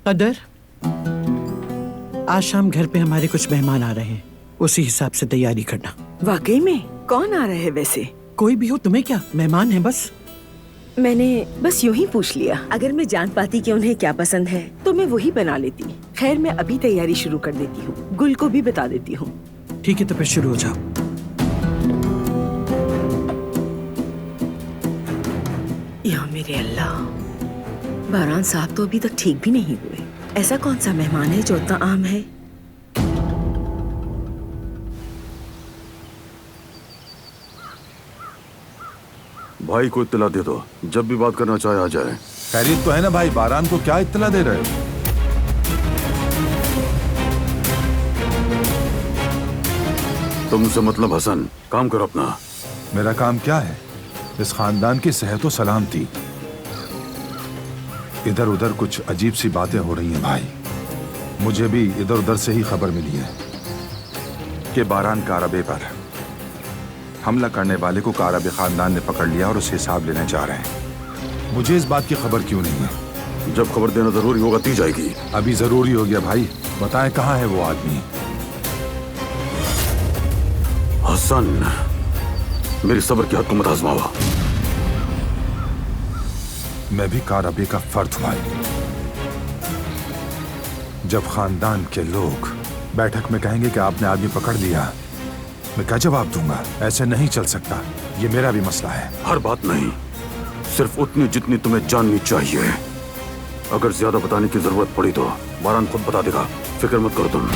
कदर, आज शाम घर पे हमारे कुछ मेहमान आ रहे हैं, उसी हिसाब से तैयारी करना। वाकई में? कौन आ रहे हैं वैसे? कोई भी हो, तुम्हें क्या, मेहमान है बस। मैंने बस यूं ही पूछ लिया। अगर मैं जान पाती कि उन्हें क्या पसंद है तो मैं वही बना लेती। खैर, मैं अभी तैयारी शुरू कर देती हूँ। गुल को भी बता देती हूँ। ठीक है, तो फिर शुरू हो जाओ। या मेरे अल्लाह, बारान साहब तो अभी तक ठीक भी नहीं हुए। ऐसा कौन सा मेहमान है जो इतना आम है? भाई को इत्तला दे दो, जब भी बात करना चाहे आ जाए। खैरियत तो है ना भाई? बारान को क्या इत्तला दे रहे हो? तुमसे मतलब हसन, काम करो अपना। मेरा काम क्या है? इस खानदान की सेहत व सलामती। इधर उधर कुछ अजीब सी बातें हो रही हैं भाई। मुझे भी इधर उधर से ही खबर मिली है कि बारान कारबे पर हमला करने वाले को कारबे खानदान ने पकड़ लिया और उससे हिसाब लेने जा रहे हैं। मुझे इस बात की खबर क्यों नहीं है? जब खबर देना जरूरी होगा दी जाएगी। अभी जरूरी हो गया भाई, बताएं कहाँ है वो आदमी? हसन, मेरी सब्र की हद को मत आजमावा। मैं भी कारबे का फर्द हुआ। जब खानदान के लोग बैठक में कहेंगे कि आपने आदमी पकड़ लिया, मैं क्या जवाब दूंगा? ऐसे नहीं चल सकता, ये मेरा भी मसला है। हर बात नहीं, सिर्फ उतनी जितनी तुम्हें जाननी चाहिए। अगर ज्यादा बताने की जरूरत पड़ी तो बारान खुद बता देगा, फिक्र मत करो तुम।